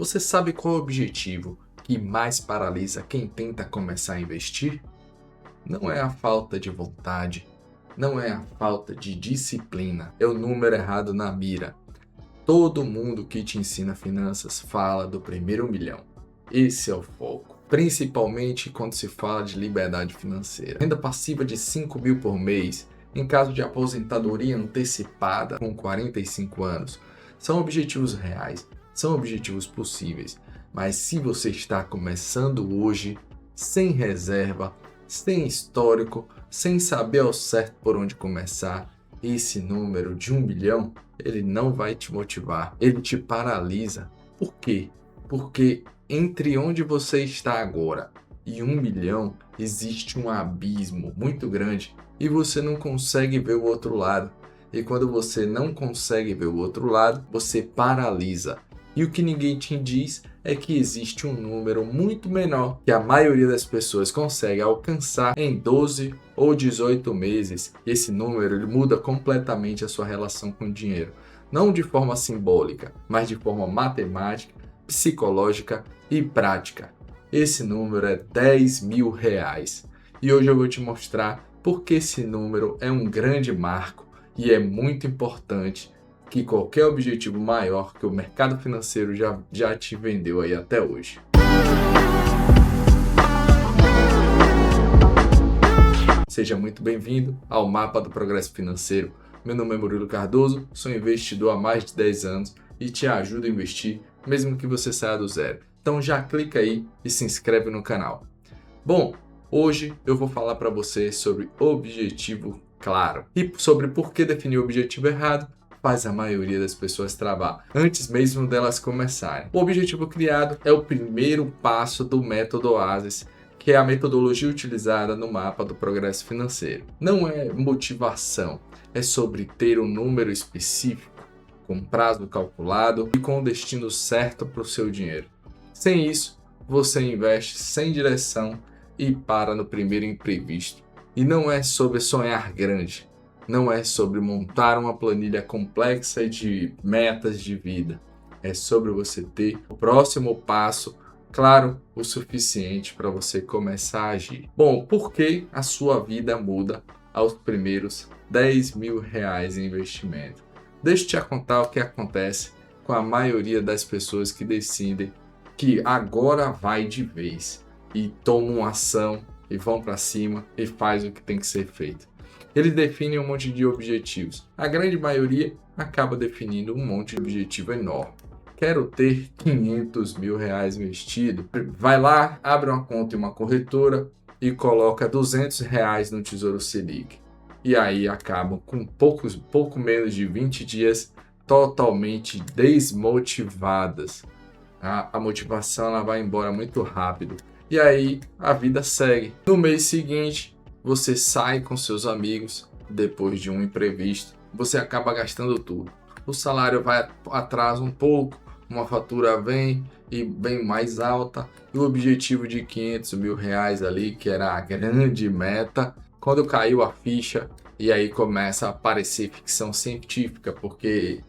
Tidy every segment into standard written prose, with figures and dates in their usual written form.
Você sabe qual é o objetivo que mais paralisa quem tenta começar a investir? Não é a falta de vontade, não é a falta de disciplina, é o número errado na mira. Todo mundo que te ensina finanças fala do primeiro milhão. Esse é o foco, principalmente quando se fala de liberdade financeira. Renda passiva de 5 mil por mês, em caso de aposentadoria antecipada com 45 anos, são objetivos reais, são objetivos possíveis. Mas se você está começando hoje, sem reserva, sem histórico, sem saber ao certo por onde começar, esse número de 1 milhão, ele não vai te motivar, ele te paralisa. Por quê? Porque entre onde você está agora e 1 milhão existe um abismo muito grande e você não consegue ver o outro lado. E quando você não consegue ver o outro lado, você paralisa. E o que ninguém te diz é que existe um número muito menor que a maioria das pessoas consegue alcançar em 12 ou 18 meses. E esse número ele muda completamente a sua relação com o dinheiro. Não de forma simbólica, mas de forma matemática, psicológica e prática. Esse número é 10 mil reais. E hoje eu vou te mostrar por que esse número é um grande marco e é muito importante que qualquer objetivo maior que o mercado financeiro já te vendeu aí até hoje. Seja muito bem-vindo ao Mapa do Progresso Financeiro. Meu nome é Murilo Cardoso, sou investidor há mais de 10 anos e te ajudo a investir mesmo que você saia do zero. Então já clica aí e se inscreve no canal. Bom, hoje eu vou falar para você sobre objetivo claro e sobre por que definir o objetivo errado faz a maioria das pessoas travar, antes mesmo delas começarem. O objetivo criado é o primeiro passo do método Oasis, que é a metodologia utilizada no mapa do progresso financeiro. Não é motivação, é sobre ter um número específico, com prazo calculado e com o destino certo para o seu dinheiro. Sem isso, você investe sem direção e para no primeiro imprevisto. E não é sobre sonhar grande. Não é sobre montar uma planilha complexa de metas de vida. É sobre você ter o próximo passo claro o suficiente para você começar a agir. Bom, por que a sua vida muda aos primeiros 10 mil reais em investimento? Deixa eu te contar o que acontece com a maioria das pessoas que decidem que agora vai de vez e tomam ação e vão para cima e faz o que tem que ser feito. Eles definem um monte de objetivos. A grande maioria acaba definindo um monte de objetivo enorme. Quero ter 500 mil reais investido. Vai lá, abre uma conta em uma corretora e coloca 200 reais no Tesouro Selic. E aí acabam com pouco menos de 20 dias totalmente desmotivadas. A motivação ela vai embora muito rápido. E aí a vida segue. No mês seguinte, você sai com seus amigos, depois de um imprevisto, você acaba gastando tudo. O salário vai atrás um pouco, uma fatura vem e bem mais alta, e o objetivo de 500 mil reais ali, que era a grande meta, quando caiu a ficha, e aí começa a aparecer ficção científica, porque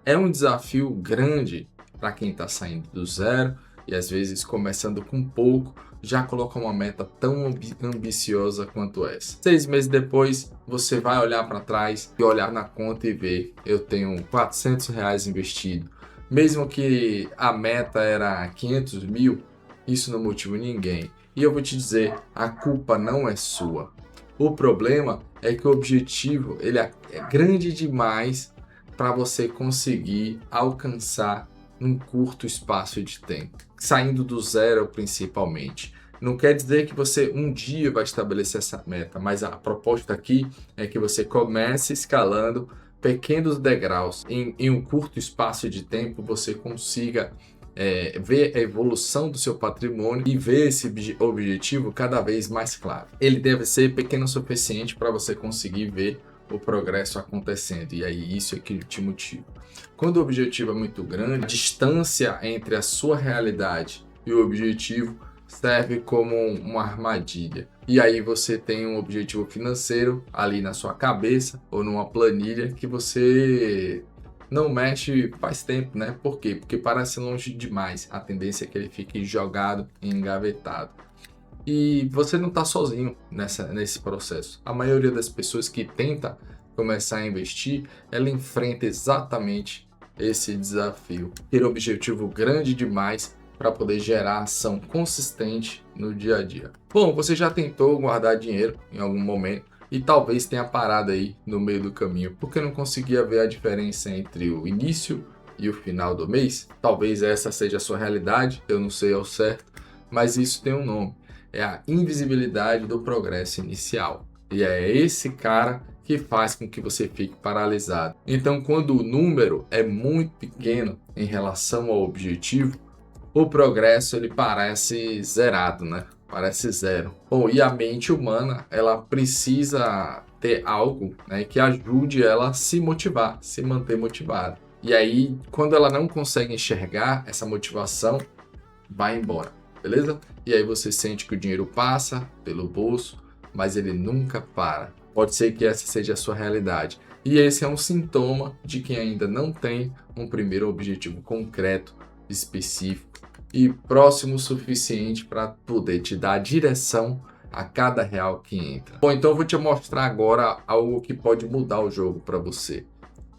é um desafio grande para quem está saindo do zero, e às vezes começando com pouco, já coloca uma meta tão ambiciosa quanto essa. 6 meses depois, você vai olhar para trás e olhar na conta e ver, eu tenho 400 reais investido. Mesmo que a meta era 500 mil, isso não motiva ninguém. E eu vou te dizer, a culpa não é sua. O problema é que o objetivo ele é grande demais para você conseguir alcançar num curto espaço de tempo, saindo do zero principalmente. Não quer dizer que você um dia vai estabelecer essa meta, mas a proposta aqui é que você comece escalando pequenos degraus. Em um curto espaço de tempo você consiga ver a evolução do seu patrimônio e ver esse objetivo cada vez mais claro. Ele deve ser pequeno o suficiente para você conseguir ver o progresso acontecendo, e aí isso é que te motiva. Quando o objetivo é muito grande, a distância entre a sua realidade e o objetivo serve como uma armadilha. E aí você tem um objetivo financeiro ali na sua cabeça ou numa planilha que você não mexe faz tempo, né? Por quê? Porque parece longe demais. A tendência é que ele fique jogado e engavetado. E você não está sozinho nesse processo. A maioria das pessoas que tenta começar a investir, ela enfrenta exatamente esse desafio. Ter um objetivo grande demais para poder gerar ação consistente no dia a dia. Bom, você já tentou guardar dinheiro em algum momento e talvez tenha parado aí no meio do caminho, porque não conseguia ver a diferença entre o início e o final do mês? Talvez essa seja a sua realidade, eu não sei ao certo, mas isso tem um nome. É a invisibilidade do progresso inicial. E é esse cara que faz com que você fique paralisado. Então, quando o número é muito pequeno em relação ao objetivo, o progresso ele parece zerado, né? Parece zero. Bom, e a mente humana, ela precisa ter algo, né, que ajude ela a se motivar, se manter motivada. E aí, quando ela não consegue enxergar essa motivação, vai embora, beleza? E aí você sente que o dinheiro passa pelo bolso, mas ele nunca para. Pode ser que essa seja a sua realidade. E esse é um sintoma de quem ainda não tem um primeiro objetivo concreto, específico e próximo o suficiente para poder te dar direção a cada real que entra. Bom, então eu vou te mostrar agora algo que pode mudar o jogo para você.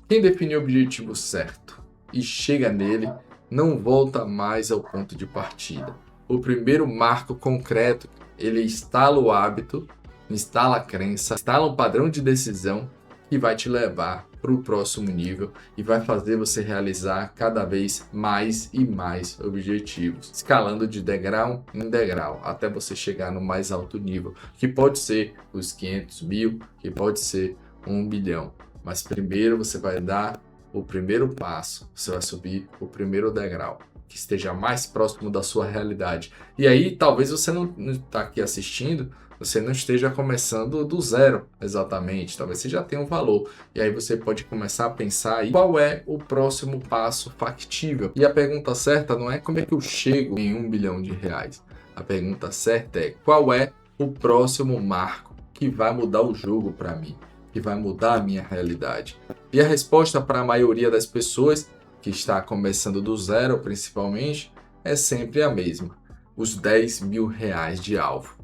Quem define o objetivo certo e chega nele, não volta mais ao ponto de partida. O primeiro marco concreto, ele instala o hábito, instala a crença, instala um padrão de decisão que vai te levar para o próximo nível e vai fazer você realizar cada vez mais e mais objetivos, escalando de degrau em degrau, até você chegar no mais alto nível, que pode ser os 500 mil, que pode ser 1 bilhão. Mas primeiro você vai dar o primeiro passo, você vai subir o primeiro degrau, que esteja mais próximo da sua realidade. E aí, talvez você não está aqui assistindo, você não esteja começando do zero exatamente, talvez você já tenha um valor. E aí você pode começar a pensar aí qual é o próximo passo factível. E a pergunta certa não é como é que eu chego em 1 bilhão de reais. A pergunta certa é qual é o próximo marco que vai mudar o jogo para mim, que vai mudar a minha realidade. E a resposta para a maioria das pessoas que está começando do zero, principalmente, é sempre a mesma: os 10 mil reais de alvo.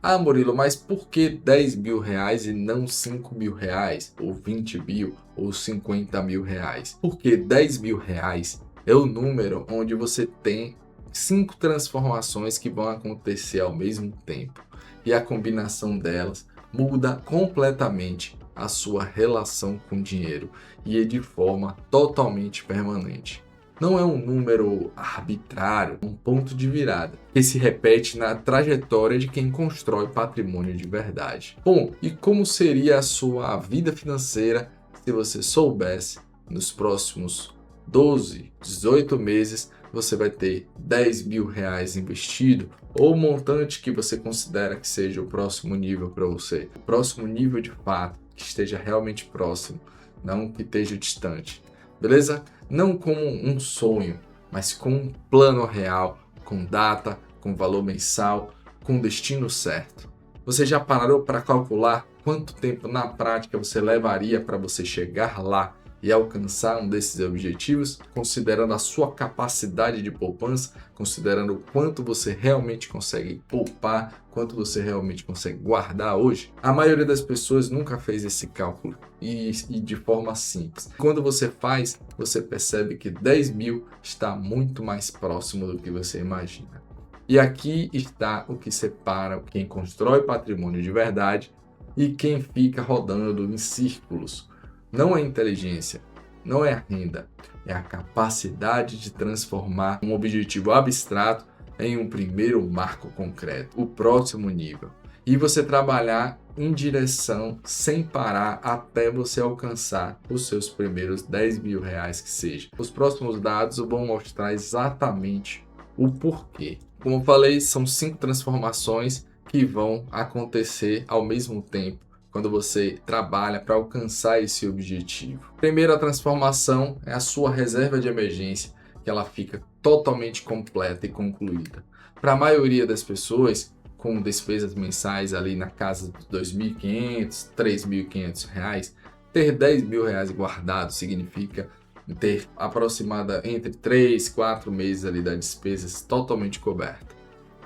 Ah, Murilo, mas por que 10 mil reais e não 5 mil reais, ou 20 mil, ou 50 mil reais? Porque 10 mil reais é o número onde você tem 5 transformações que vão acontecer ao mesmo tempo. E a combinação delas muda completamente a sua relação com o dinheiro e é de forma totalmente permanente. Não é um número arbitrário, um ponto de virada, que se repete na trajetória de quem constrói patrimônio de verdade. Bom, e como seria a sua vida financeira se você soubesse nos próximos 12, 18 meses você vai ter 10 mil reais investido, ou o montante que você considera que seja o próximo nível para você? O próximo nível de fato, que esteja realmente próximo, não que esteja distante. Beleza? Não como um sonho, mas com um plano real, com data, com valor mensal, com destino certo. Você já parou para calcular quanto tempo na prática você levaria para você chegar lá e alcançar um desses objetivos, considerando a sua capacidade de poupança, considerando o quanto você realmente consegue poupar, quanto você realmente consegue guardar hoje? A maioria das pessoas nunca fez esse cálculo e de forma simples. Quando você faz, você percebe que 10 mil está muito mais próximo do que você imagina. E aqui está o que separa quem constrói patrimônio de verdade e quem fica rodando em círculos. Não é inteligência, não é a renda, é a capacidade de transformar um objetivo abstrato em um primeiro marco concreto, o próximo nível. E você trabalhar em direção sem parar até você alcançar os seus primeiros 10 mil reais que seja. Os próximos dados vão mostrar exatamente o porquê. Como eu falei, são 5 transformações que vão acontecer ao mesmo tempo quando você trabalha para alcançar esse objetivo. Primeira transformação é a sua reserva de emergência, que ela fica totalmente completa e concluída. Para a maioria das pessoas, com despesas mensais ali na casa dos R$ 2.500, R$ 3.500, ter R$ 10 mil guardados significa ter aproximada entre 3 4 meses ali das despesas totalmente coberta.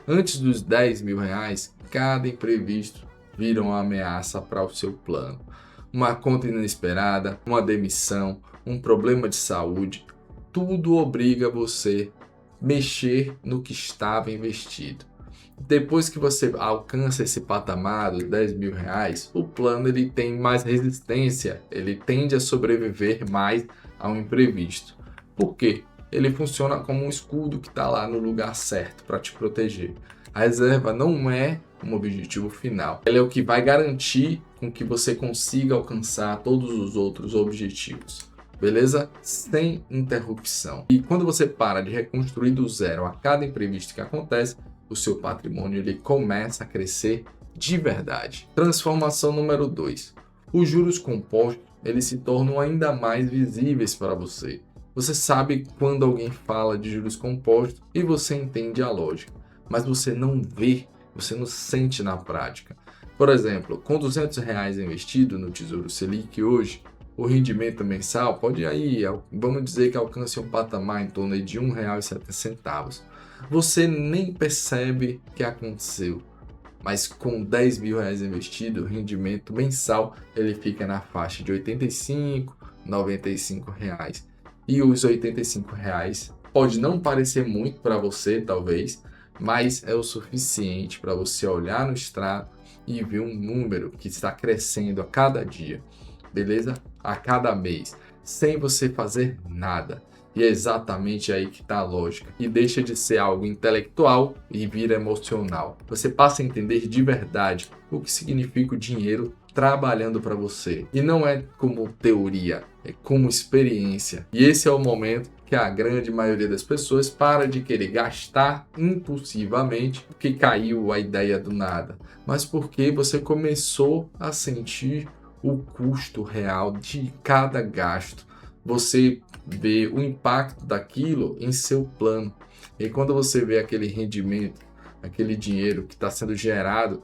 Antes dos R$ 10.000, cada imprevisto vira uma ameaça para o seu plano. Uma conta inesperada, uma demissão, um problema de saúde, tudo obriga você a mexer no que estava investido. Depois que você alcança esse patamar dos R$ 10.000, o plano ele tem mais resistência, ele tende a sobreviver mais ao imprevisto. Por quê? Ele funciona como um escudo que está lá no lugar certo para te proteger. A reserva não é um objetivo final, ela é o que vai garantir com que você consiga alcançar todos os outros objetivos. Beleza? Sem interrupção. E quando você para de reconstruir do zero a cada imprevisto que acontece, o seu patrimônio ele começa a crescer de verdade. Transformação número 2. Os juros compostos eles se tornam ainda mais visíveis para você. Você sabe quando alguém fala de juros compostos e você entende a lógica, mas você não vê, você não sente na prática. Por exemplo, com R$ 200 investido no Tesouro Selic hoje, o rendimento mensal pode aí, vamos dizer que alcance um patamar em torno de R$ 1,70. Você nem percebe que aconteceu, mas com R$ 10.000 investido, o rendimento mensal ele fica na faixa de R$ 85, R$ 95. E os R$ 85 pode não parecer muito para você, talvez, mas é o suficiente para você olhar no extrato e ver um número que está crescendo a cada dia, beleza? A cada mês, sem você fazer nada. E é exatamente aí que está a lógica. E deixa de ser algo intelectual e vira emocional. Você passa a entender de verdade o que significa o dinheiro trabalhando para você. E não é como teoria, é como experiência. E esse é o momento que a grande maioria das pessoas para de querer gastar impulsivamente porque caiu a ideia do nada, mas porque você começou a sentir o custo real de cada gasto. Você vê o impacto daquilo em seu plano. E quando você vê aquele rendimento, aquele dinheiro que está sendo gerado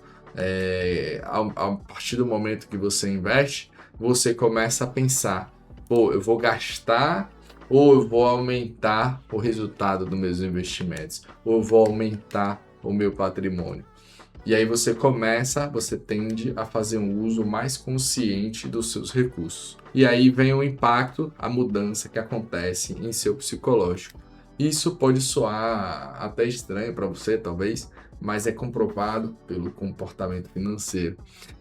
a partir do momento que você investe, você começa a pensar, pô, eu vou gastar ou eu vou aumentar o resultado dos meus investimentos, ou eu vou aumentar o meu patrimônio. E aí você tende a fazer um uso mais consciente dos seus recursos. E aí vem o impacto, a mudança que acontece em seu psicológico. Isso pode soar até estranho para você, talvez, mas é comprovado pelo comportamento financeiro.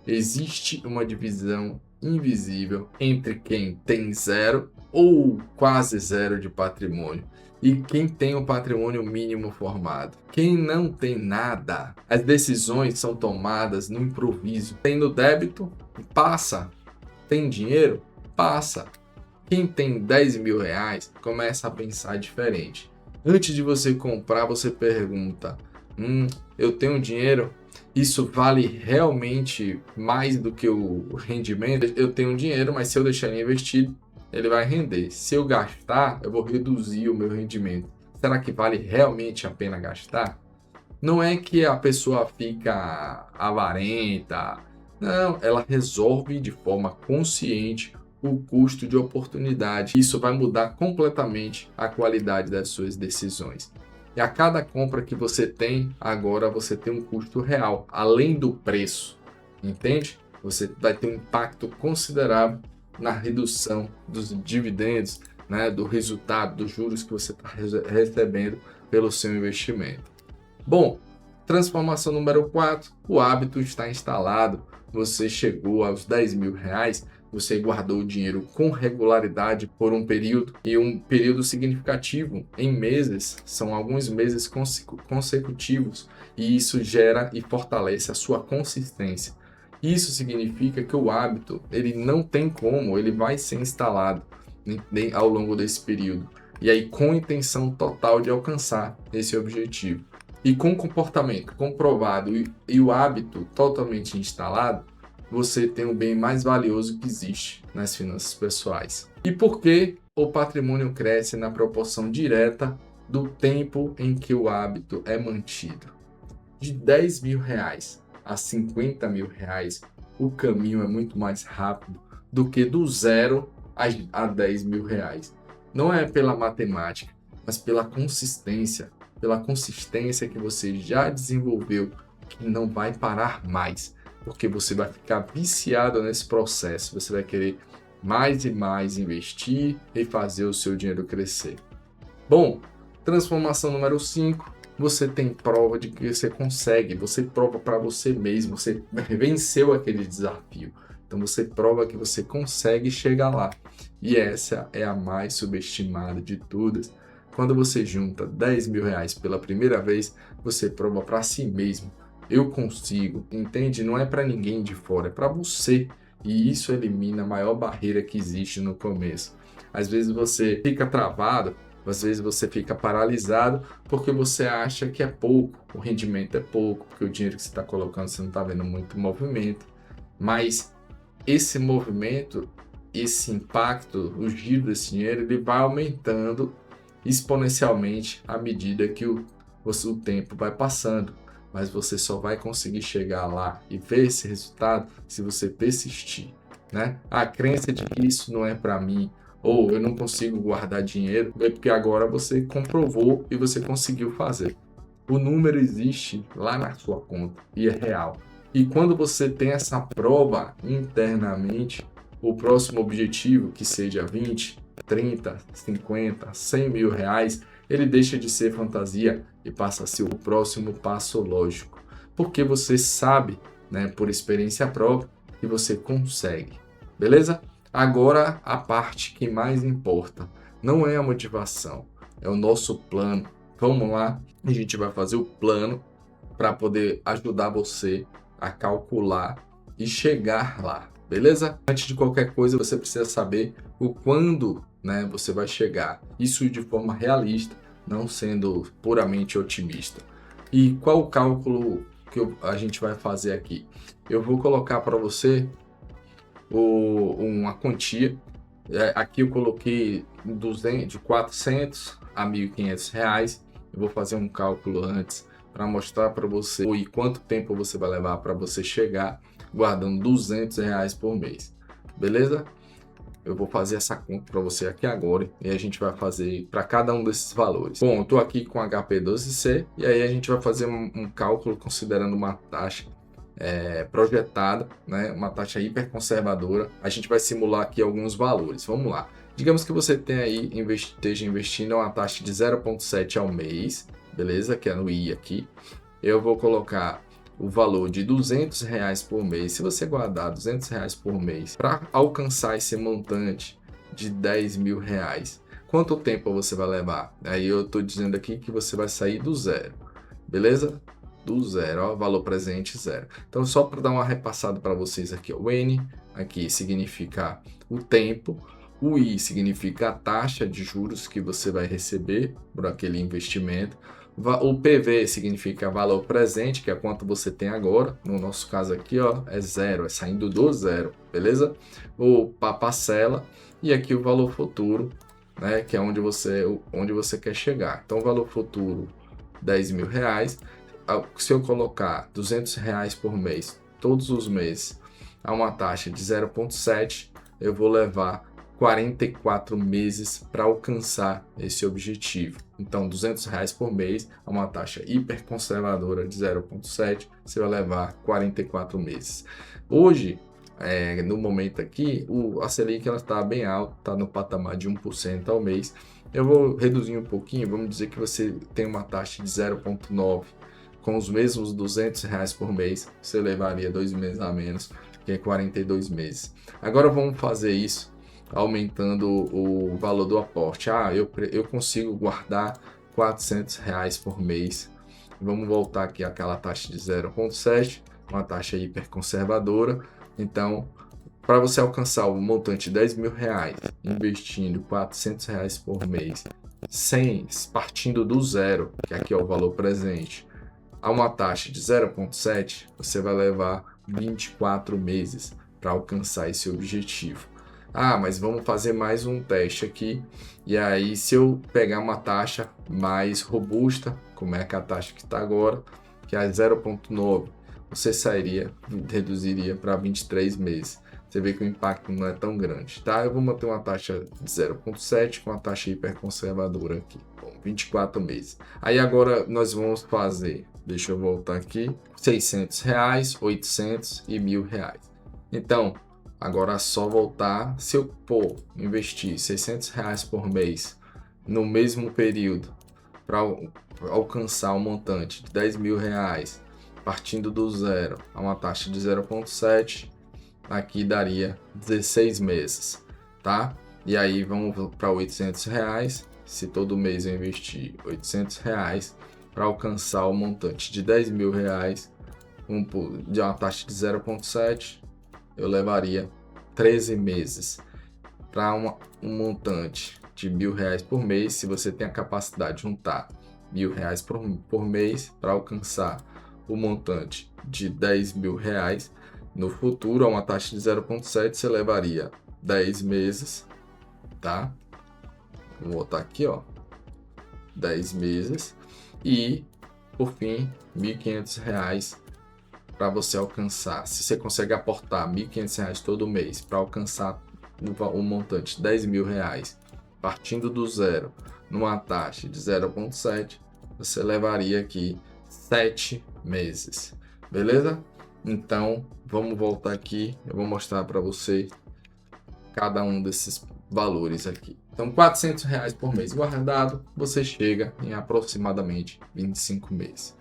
Existe uma divisão invisível entre quem tem zero ou quase zero de patrimônio e quem tem o patrimônio mínimo formado. Quem não tem nada, as decisões são tomadas no improviso. Tendo débito, passa. Tem dinheiro, passa. Quem tem R$ 10.000 começa a pensar diferente. Antes de você comprar, você pergunta: eu tenho dinheiro? Isso vale realmente mais do que o rendimento? Eu tenho dinheiro, mas se eu deixar ele investido, ele vai render. Se eu gastar, eu vou reduzir o meu rendimento. Será que vale realmente a pena gastar? Não é que a pessoa fica avarenta. Não, ela resolve de forma consciente o custo de oportunidade. Isso vai mudar completamente a qualidade das suas decisões. E a cada compra que você tem, agora você tem um custo real, além do preço. Entende? Você vai ter um impacto considerável na redução dos dividendos, né, do resultado, dos juros que você está recebendo pelo seu investimento. Bom, transformação número 4, o hábito está instalado. Você chegou aos R$ 10.000, você guardou o dinheiro com regularidade por um período, e um período significativo, em meses, são alguns meses consecutivos, e isso gera e fortalece a sua consistência. Isso significa que o hábito, ele não tem como, ele vai ser instalado ao longo desse período, e aí com intenção total de alcançar esse objetivo. E com o comportamento comprovado e o hábito totalmente instalado, você tem o bem mais valioso que existe nas finanças pessoais. E por que o patrimônio cresce na proporção direta do tempo em que o hábito é mantido? De R$ 10.000 a R$ 50.000, o caminho é muito mais rápido do que do zero a R$ 10.000. não é pela matemática, mas pela consistência que você já desenvolveu, que não vai parar mais, porque você vai ficar viciado nesse processo, você vai querer mais e mais investir e fazer o seu dinheiro crescer. Bom, transformação número 5, você tem prova de que você consegue, você prova para você mesmo, você venceu aquele desafio. Então você prova que você consegue chegar lá. E essa é a mais subestimada de todas. Quando você junta 10 mil reais pela primeira vez, você prova para si mesmo. Eu consigo, entende? Não é para ninguém de fora, é para você. E isso elimina a maior barreira que existe no começo. Às vezes você fica travado, às vezes você fica paralisado porque você acha que é pouco, o rendimento é pouco, porque o dinheiro que você está colocando você não está vendo muito movimento. Mas esse movimento, esse impacto, o giro desse dinheiro, ele vai aumentando exponencialmente à medida que o tempo vai passando. Mas você só vai conseguir chegar lá e ver esse resultado se você persistir, né? A crença de que isso não é para mim, ou eu não consigo guardar dinheiro, é porque agora você comprovou e você conseguiu fazer. O número existe lá na sua conta e é real. E quando você tem essa prova internamente, o próximo objetivo, que seja 20, 30, 50, 100 mil reais, ele deixa de ser fantasia e passa a ser o próximo passo lógico. Porque você sabe, né, por experiência própria, que você consegue. Beleza? Agora a parte que mais importa. Não é a motivação, é o nosso plano. Vamos lá, a gente vai fazer o plano para poder ajudar você a calcular e chegar lá, beleza? Antes de qualquer coisa, você precisa saber o quando, né, você vai chegar. Isso de forma realista, não sendo puramente otimista. E qual o cálculo que a gente vai fazer aqui? Eu vou colocar para você uma quantia. Aqui eu coloquei de 400 a 1.500 reais. Eu vou fazer um cálculo antes para mostrar para você e quanto tempo você vai levar para você chegar guardando 200 reais por mês. Beleza? Eu vou fazer essa conta para você aqui agora e a gente vai fazer para cada um desses valores. Bom, eu estou aqui com HP12C e aí a gente vai fazer um cálculo considerando uma taxa projetada, né? Uma taxa hiperconservadora. A gente vai simular aqui alguns valores. Vamos lá. Digamos que você tenha aí, esteja investindo a uma taxa de 0,7 ao mês, beleza? Que é no I aqui. Eu vou colocar o valor de 200 reais por mês. Se você guardar 200 reais por mês para alcançar esse montante de 10 mil reais, quanto tempo você vai levar? Aí eu estou dizendo aqui que você vai sair do zero, beleza? Do zero, ó, valor presente zero. Então, só para dar uma repassada para vocês aqui, ó, o N aqui significa o tempo, o I significa a taxa de juros que você vai receber por aquele investimento, o PV significa valor presente, que é quanto você tem agora, no nosso caso aqui, ó, é zero, é saindo do zero, beleza? O parcela e aqui o valor futuro, né, que é onde você quer chegar. Então, o valor futuro, 10 mil reais. Se eu colocar 200 reais por mês, todos os meses, a uma taxa de 0,7, eu vou levar 44 meses para alcançar esse objetivo. Então, 200 reais por mês, a uma taxa hiperconservadora de 0,7, você vai levar 44 meses. Hoje, no momento aqui, a Selic está bem alta, está no patamar de 1% ao mês. Eu vou reduzir um pouquinho, vamos dizer que você tem uma taxa de 0,9%. Com os mesmos 200 reais por mês, você levaria 2 meses a menos, que é 42 meses. Agora vamos fazer isso aumentando o valor do aporte. Eu consigo guardar 400 reais por mês. Vamos voltar aqui àquela taxa de 0,7, uma taxa hiperconservadora. Então, para você alcançar o montante de 10 mil reais, investindo 400 reais por mês, partindo do zero, que aqui é o valor presente, a uma taxa de 0,7, você vai levar 24 meses para alcançar esse objetivo. Mas vamos fazer mais um teste aqui. E aí, se eu pegar uma taxa mais robusta, como é que a taxa que está agora, que é 0,9, você reduziria para 23 meses. você vê que o impacto não é tão grande, tá? Eu vou manter uma taxa de 0,7 com a taxa hiperconservadora aqui, bom, 24 meses. Aí agora nós vamos fazer, deixa eu voltar aqui, R$600, 800 e R$1.000. Então, agora é só voltar, se eu investir R$600 por mês no mesmo período para alcançar um montante de R$10.000, partindo do zero a uma taxa de 0,7, aqui daria 16 meses, tá? E aí vamos para R$800, se todo mês eu investir R$800 para alcançar o montante de R$10.000, de uma taxa de 0,7, eu levaria 13 meses para um montante de R$1.000 por mês. Se você tem a capacidade de juntar R$1.000 por mês para alcançar o montante de R$10.000 no futuro, a uma taxa de 0,7, você levaria 10 meses, tá? Vou botar aqui, ó, 10 meses e, por fim, R$1.500 para você alcançar. Se você consegue aportar R$1.500 todo mês para alcançar um montante de R$10.000, partindo do zero, numa taxa de 0,7, você levaria aqui 7 meses, beleza? Então, vamos voltar aqui, eu vou mostrar para você cada um desses valores aqui. Então, R$400 por mês guardado, você chega em aproximadamente 25 meses.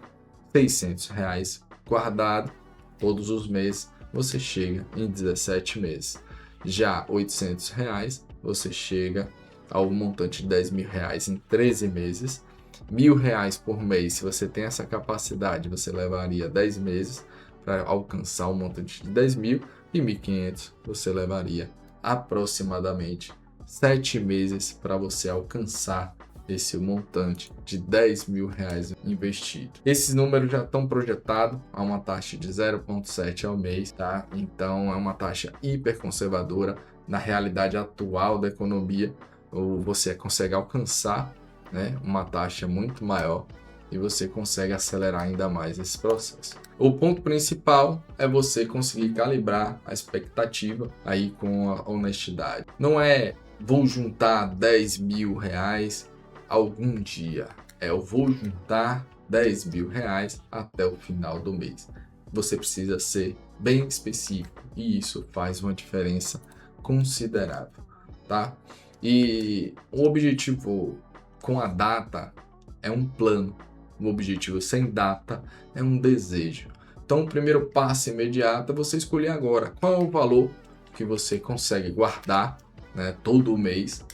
R$600 guardado todos os meses, você chega em 17 meses. Já R$800, você chega ao montante de R$10.000 em 13 meses. R$1.000 por mês, se você tem essa capacidade, você levaria 10 meses para alcançar um montante de 10.000, e 1.500 você levaria aproximadamente 7 meses para você alcançar esse montante de R$10.000 investido. Esses números já estão projetados a uma taxa de 0,7 ao mês, tá? Então é uma taxa hiper conservadora. Na realidade atual da economia, você consegue alcançar, né, uma taxa muito maior e você consegue acelerar ainda mais esse processo. O ponto principal é você conseguir calibrar a expectativa aí com a honestidade. Não é vou juntar R$10.000 algum dia, eu vou juntar R$10.000 até o final do mês. Você precisa ser bem específico e isso faz uma diferença considerável, tá? E o objetivo com a data é um plano, o objetivo sem data é um desejo. Então, o primeiro passo imediato é você escolher agora qual é o valor que você consegue guardar, né, todo mês,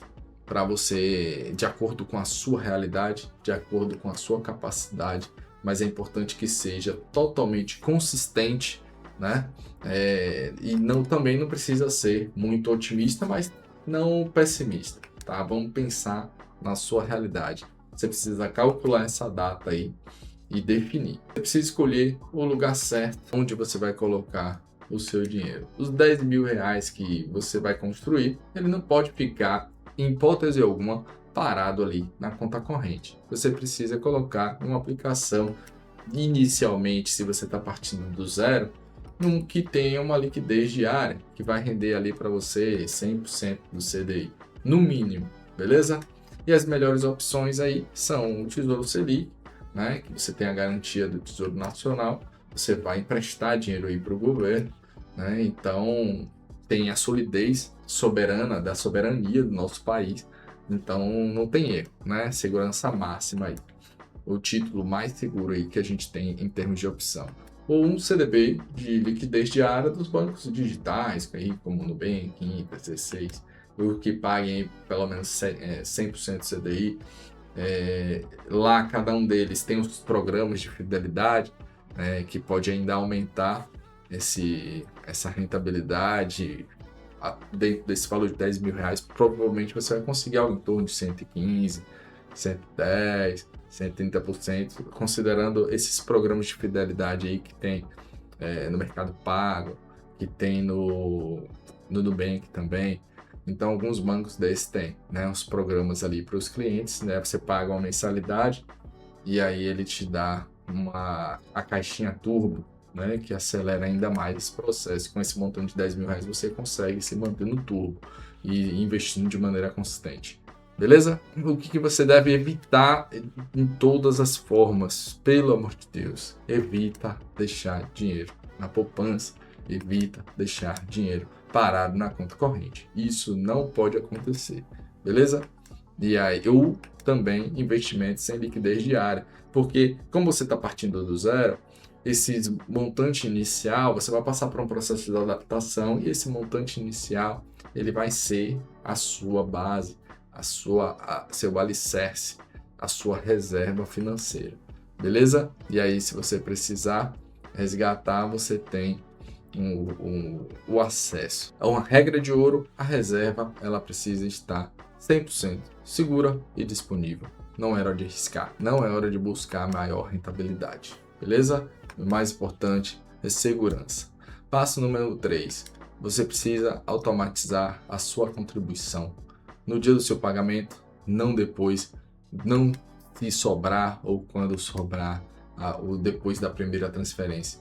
para você, de acordo com a sua realidade, de acordo com a sua capacidade, mas é importante que seja totalmente consistente, né? E também não precisa ser muito otimista, mas não pessimista, tá? Vamos pensar na sua realidade. Você precisa calcular essa data aí e definir. Você precisa escolher o lugar certo onde você vai colocar o seu dinheiro. Os R$10.000 que você vai construir, ele não pode ficar, em hipótese alguma, parado ali na conta corrente. Você precisa colocar uma aplicação, inicialmente, se você está partindo do zero, que tenha uma liquidez diária, que vai render ali para você 100% do CDI, no mínimo, beleza? E as melhores opções aí são o Tesouro Selic, né, que você tem a garantia do Tesouro Nacional, você vai emprestar dinheiro aí para o governo, né, então tem a solidez soberana, da soberania do nosso país, então não tem erro, né, segurança máxima aí, o título mais seguro aí que a gente tem em termos de opção. Ou um CDB de liquidez diária dos bancos digitais, aí, como Nubank, Inter, C6, que paguem pelo menos 100% CDI. Lá cada um deles tem os programas de fidelidade, que pode ainda aumentar essa rentabilidade. Dentro desse valor de R$10.000, provavelmente você vai conseguir algo em torno de 115, 110, 130%, considerando esses programas de fidelidade aí que tem no Mercado Pago, que tem no Nubank também. Então, alguns bancos desses têm, né, os programas ali para os clientes, né, você paga uma mensalidade e aí ele te dá a caixinha turbo, né, que acelera ainda mais esse processo. Com esse montante de 10 mil reais você consegue se manter no turbo e investindo de maneira consistente. Beleza? O que você deve evitar em todas as formas? Pelo amor de Deus, evita deixar dinheiro na poupança, evita deixar dinheiro parado na conta corrente. Isso não pode acontecer, beleza? E aí, eu também investimentos sem liquidez diária, porque como você está partindo do zero, esse montante inicial, você vai passar por um processo de adaptação e esse montante inicial, ele vai ser a sua base, seu alicerce, a sua reserva financeira, beleza? E aí, se você precisar resgatar, você tem o acesso. É uma regra de ouro, a reserva ela precisa estar 100% segura e disponível. Não é hora de arriscar, não é hora de buscar maior rentabilidade, beleza? O mais importante é segurança. Passo número 3. Você precisa automatizar a sua contribuição. No dia do seu pagamento, não depois, não se sobrar ou quando sobrar, ou depois da primeira transferência.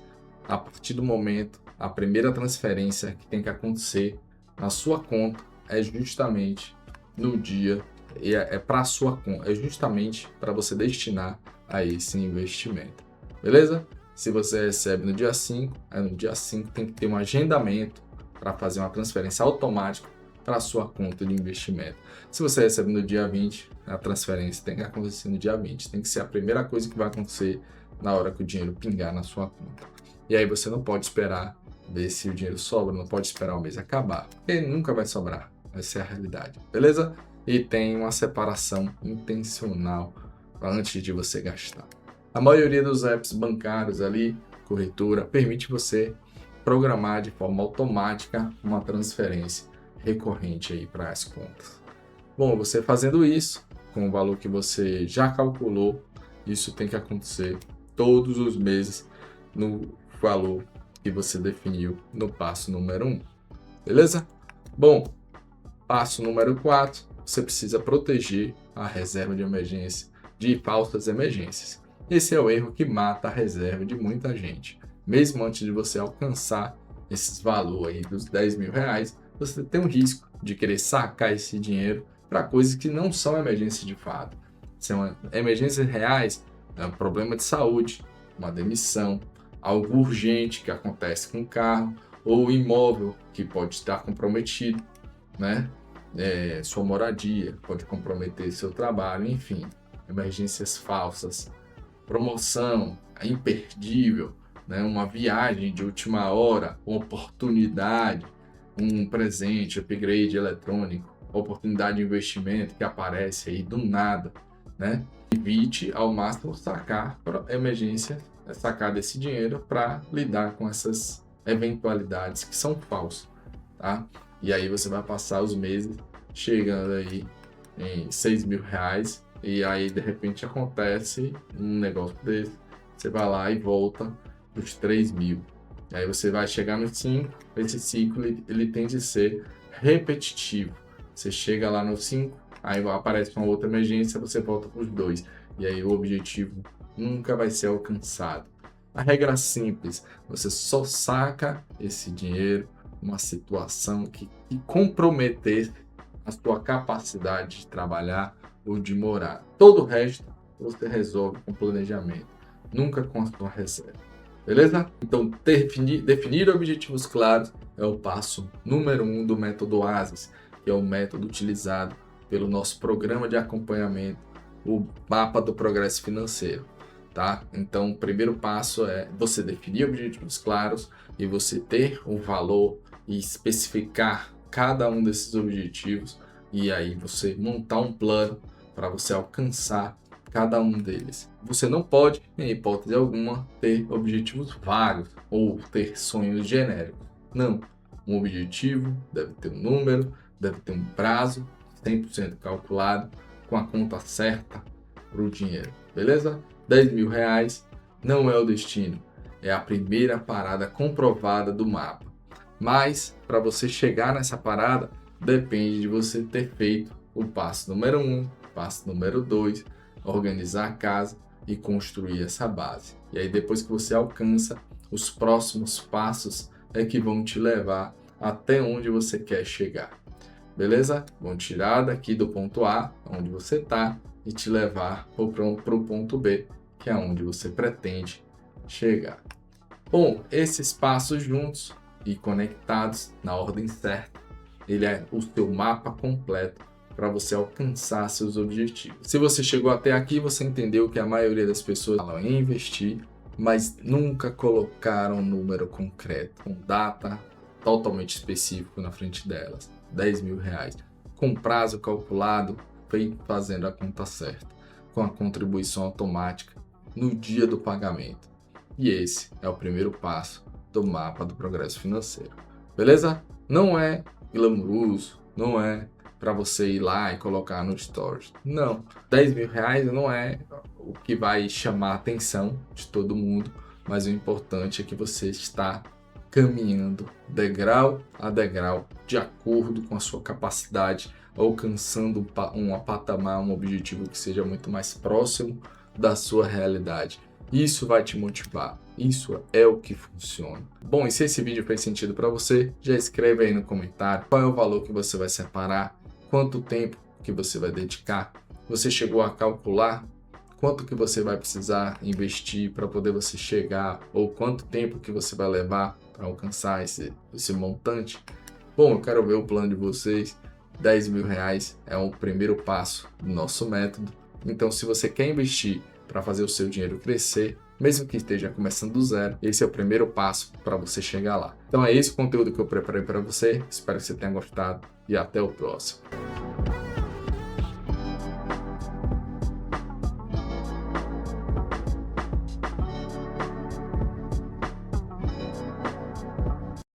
A partir do momento, a primeira transferência que tem que acontecer na sua conta é justamente no dia, para a sua conta, é justamente para você destinar a esse investimento. Beleza? Se você recebe no dia 5, no dia 5 tem que ter um agendamento para fazer uma transferência automática para a sua conta de investimento. Se você recebe no dia 20, a transferência tem que acontecer no dia 20. Tem que ser a primeira coisa que vai acontecer na hora que o dinheiro pingar na sua conta. E aí você não pode esperar ver se o dinheiro sobra, não pode esperar o mês acabar, porque nunca vai sobrar. Essa é a realidade, beleza? E tem uma separação intencional antes de você gastar. A maioria dos apps bancários ali, corretora, permite você programar de forma automática uma transferência recorrente aí para as contas. Bom, você fazendo isso, com o valor que você já calculou, isso tem que acontecer todos os meses no valor que você definiu no passo número 1. Beleza? Bom, passo número 4, você precisa proteger a reserva de emergência de falsas emergências. Esse é o erro que mata a reserva de muita gente. Mesmo antes de você alcançar esses valores aí dos 10 mil reais, você tem um risco de querer sacar esse dinheiro para coisas que não são emergências de fato. São emergências reais, um problema de saúde, uma demissão, algo urgente que acontece com o carro, ou imóvel que pode estar comprometido, né? Sua moradia pode comprometer seu trabalho, enfim, emergências falsas, promoção imperdível, né? Uma viagem de última hora, uma oportunidade, um presente, upgrade eletrônico, oportunidade de investimento que aparece aí do nada, né? Evite ao máximo sacar para emergência, sacar desse dinheiro para lidar com essas eventualidades que são falsas, tá? E aí você vai passar os meses chegando aí em 6 mil reais e aí de repente acontece um negócio desse, você vai lá e volta dos 3 mil. E aí você vai chegar no 5, esse ciclo ele tende a ser repetitivo. Você chega lá no 5, aí aparece uma outra emergência, você volta para os 2. E aí o objetivo nunca vai ser alcançado. A regra simples, você só saca esse dinheiro numa situação que comprometer a sua capacidade de trabalhar ou de morar. Todo o resto você resolve com planejamento, nunca com a sua reserva. Beleza? Então, definir objetivos claros é o passo número 1 do método OASIS, que é o método utilizado pelo nosso programa de acompanhamento, o mapa do progresso financeiro. Tá? Então, o primeiro passo é você definir objetivos claros e você ter um valor e especificar cada um desses objetivos e aí você montar um plano para você alcançar cada um deles. Você não pode, em hipótese alguma, ter objetivos vagos ou ter sonhos genéricos. Não. Um objetivo deve ter um número, deve ter um prazo 100% calculado com a conta certa para o dinheiro. Beleza? 10 mil reais não é o destino, é a primeira parada comprovada do mapa. Mas, para você chegar nessa parada, depende de você ter feito o passo número 1, passo número 2, organizar a casa e construir essa base. E aí, depois que você alcança Os próximos passos é que vão te levar até onde você quer chegar. Beleza? Vão tirar daqui do ponto A, onde você está, e te levar para o ponto B, que é onde você pretende chegar. Bom, esses passos juntos e conectados na ordem certa, ele é o seu mapa completo para você alcançar seus objetivos. Se você chegou até aqui, você entendeu que a maioria das pessoas falam em investir, mas nunca colocaram um número concreto, com data totalmente específico na frente delas. R$10.000, com prazo calculado, fazendo a conta certa, com a contribuição automática no dia do pagamento. E esse é o primeiro passo do mapa do progresso financeiro. Beleza? Não é glamouroso, não é para você ir lá e colocar no Stories. Não, R$10.000 não é o que vai chamar a atenção de todo mundo, mas o importante é que você está caminhando degrau a degrau, de acordo com a sua capacidade, alcançando um patamar, um objetivo que seja muito mais próximo da sua realidade. Isso vai te motivar, isso é o que funciona. Bom, e se esse vídeo fez sentido para você, já escreve aí no comentário qual é o valor que você vai separar, quanto tempo que você vai dedicar, você chegou a calcular quanto que você vai precisar investir para poder você chegar, ou quanto tempo que você vai levar para alcançar esse montante. Bom, eu quero ver o plano de vocês. R$10.000 é o primeiro passo do nosso método. Então, se você quer investir para fazer o seu dinheiro crescer, mesmo que esteja começando do zero, esse é o primeiro passo para você chegar lá. Então é esse o conteúdo que eu preparei para você. Espero que você tenha gostado e até o próximo.